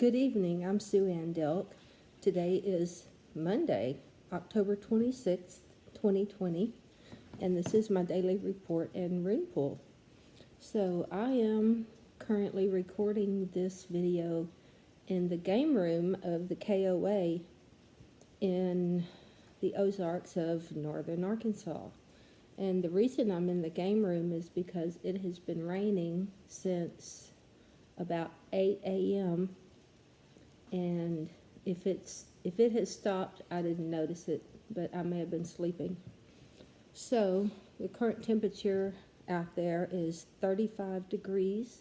Good evening, I'm Sue Ann Delk. Today is Monday, October 26th, 2020, and this is my daily report and rune pool. So I am currently recording this video in the game room of the KOA in the Ozarks of northern Arkansas. And the reason I'm in the game room is because it has been raining since about 8 a.m. and if it has stopped, I didn't notice it, but I may have been sleeping. So the current temperature out there is 35 degrees,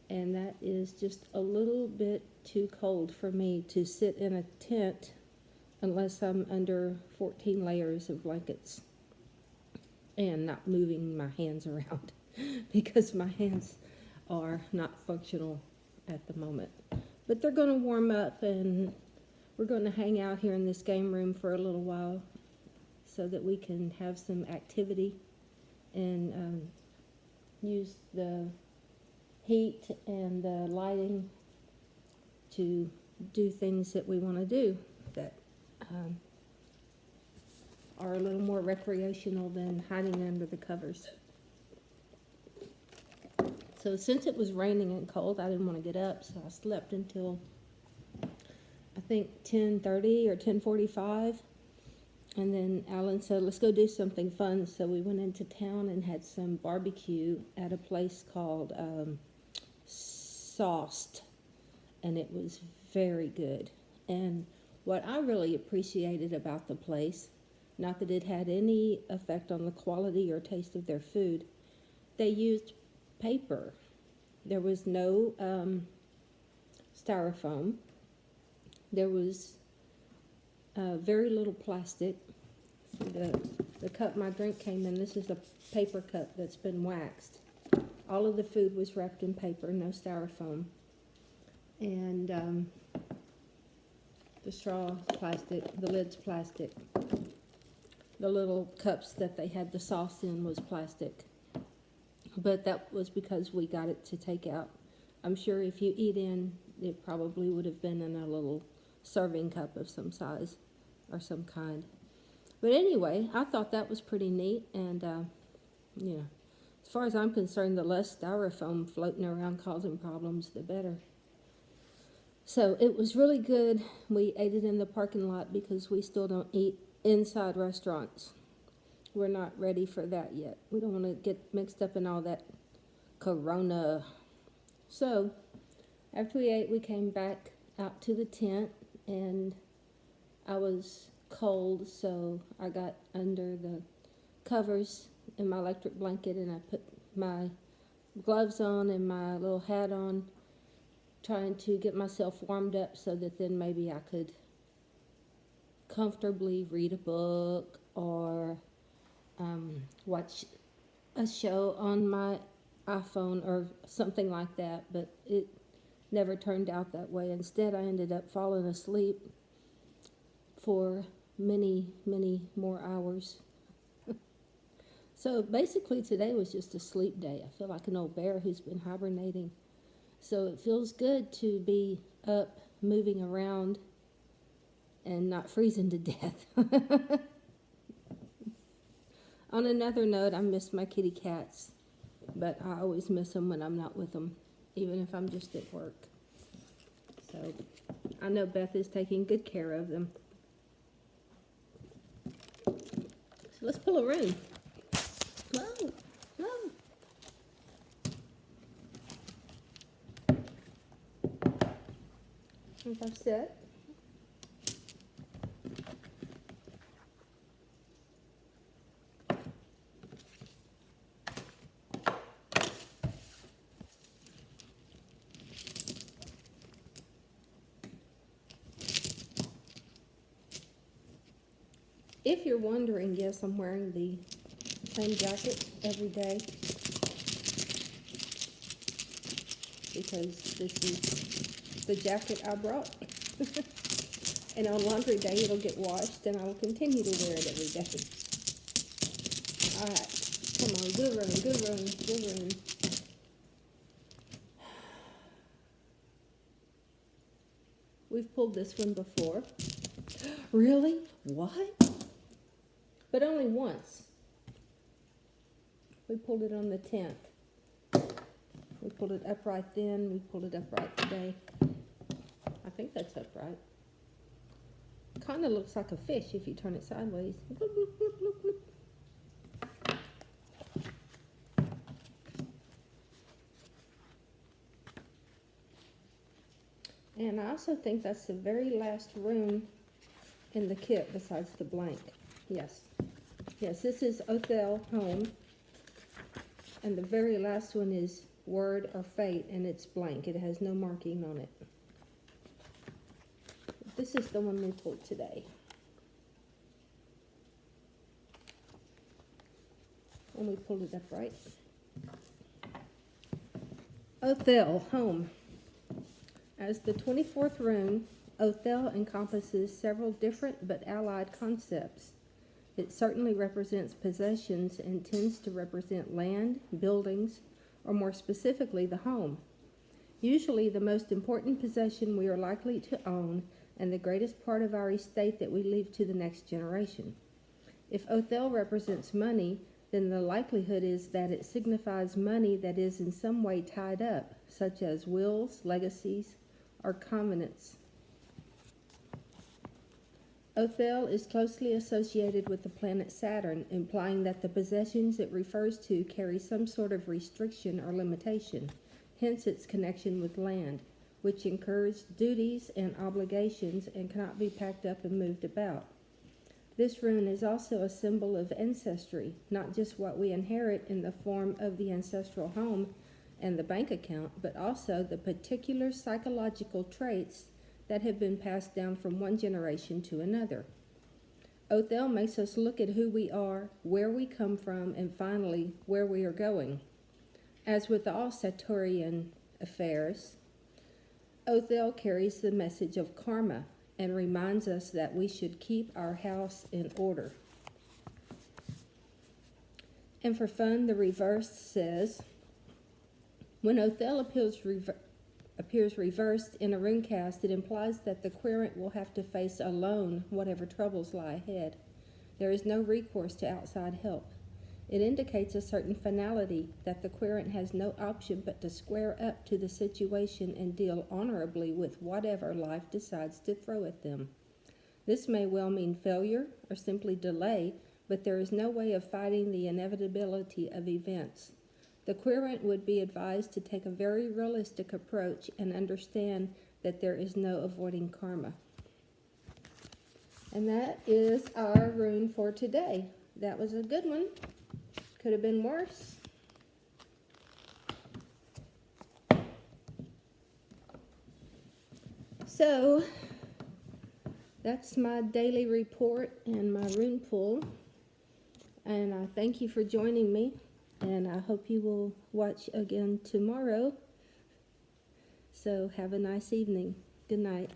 and that is just a little bit too cold for me to sit in a tent unless I'm under 14 layers of blankets and not moving my hands around because my hands are not functional at the moment. But they're going to warm up, and we're going to hang out here in this game room for a little while so that we can have some activity and use the heat and the lighting to do things that we want to do that are a little more recreational than hiding under the covers. So since it was raining and cold, I didn't want to get up, so I slept until I think 10:30 or 10:45. And then Alan said, let's go do something fun. So we went into town and had some barbecue at a place called Sauced, and it was very good. And what I really appreciated about the place, not that it had any effect on the quality or taste of their food, they used paper. There was no styrofoam. There was very little plastic. The cup my drink came in, this is a paper cup that's been waxed. All of the food was wrapped in paper, no styrofoam. And the straw plastic, the lid's plastic. The little cups that they had the sauce in was plastic. But that was because we got it to take out. I'm sure if you eat in, it probably would have been in a little serving cup of some size or some kind. But anyway, I thought that was pretty neat. And, as far as I'm concerned, the less styrofoam floating around causing problems, the better. So it was really good. We ate it in the parking lot because we still don't eat inside restaurants. We're not ready for that yet. We don't want to get mixed up in all that corona. So after we ate, we came back out to the tent, and I was cold, so I got under the covers in my electric blanket, and I put my gloves on and my little hat on, trying to get myself warmed up so that then maybe I could comfortably read a book or watch a show on my iPhone or something like that, but it never turned out that way. Instead, I ended up falling asleep for many, many more hours. So basically today was just a sleep day. I feel like an old bear who's been hibernating. So it feels good to be up, moving around, and not freezing to death. On another note, I miss my kitty cats, but I always miss them when I'm not with them, even if I'm just at work. So I know Beth is taking good care of them. So let's pull a rune. Whoa, whoa. As I've said, if you're wondering, yes, I'm wearing the same jacket every day because this is the jacket I brought. And on laundry day, it'll get washed, and I will continue to wear it every day. All right, come on, good run, good run, good run. We've pulled this one before. Really? What? But only once. We pulled it on the 10th. We pulled it upright then. We pulled it upright today. I think that's upright. Kind of looks like a fish if you turn it sideways. Bloop, bloop, bloop, bloop, bloop. And I also think that's the very last rune in the kit besides the blank. Yes. Yes, this is Othel Home. And the very last one is Word or Fate, and it's blank. It has no marking on it. This is the one we pulled today. And we pulled it upright. Othel Home. As the 24th rune, Othel encompasses several different but allied concepts. It certainly represents possessions and tends to represent land, buildings, or more specifically, the home. Usually the most important possession we are likely to own and the greatest part of our estate that we leave to the next generation. If Othel represents money, then the likelihood is that it signifies money that is in some way tied up, such as wills, legacies, or covenants. Othel is closely associated with the planet Saturn, implying that the possessions it refers to carry some sort of restriction or limitation, hence its connection with land, which incurs duties and obligations and cannot be packed up and moved about. This rune is also a symbol of ancestry, not just what we inherit in the form of the ancestral home and the bank account, but also the particular psychological traits that have been passed down from one generation to another. Othel makes us look at who we are, where we come from, and finally, where we are going. As with all Saturnian affairs, Othel carries the message of karma and reminds us that we should keep our house in order. And for fun, the reverse says, when Othel appears reversed in a rune cast, it implies that the querent will have to face alone whatever troubles lie ahead. There is no recourse to outside help. It indicates a certain finality, that the querent has no option but to square up to the situation and deal honorably with whatever life decides to throw at them. This may well mean failure or simply delay, but there is no way of fighting the inevitability of events. The querent would be advised to take a very realistic approach and understand that there is no avoiding karma. And that is our rune for today. That was a good one. Could have been worse. So, that's my daily report and my rune pull. And I thank you for joining me. And I hope you will watch again tomorrow. So have a nice evening. Good night.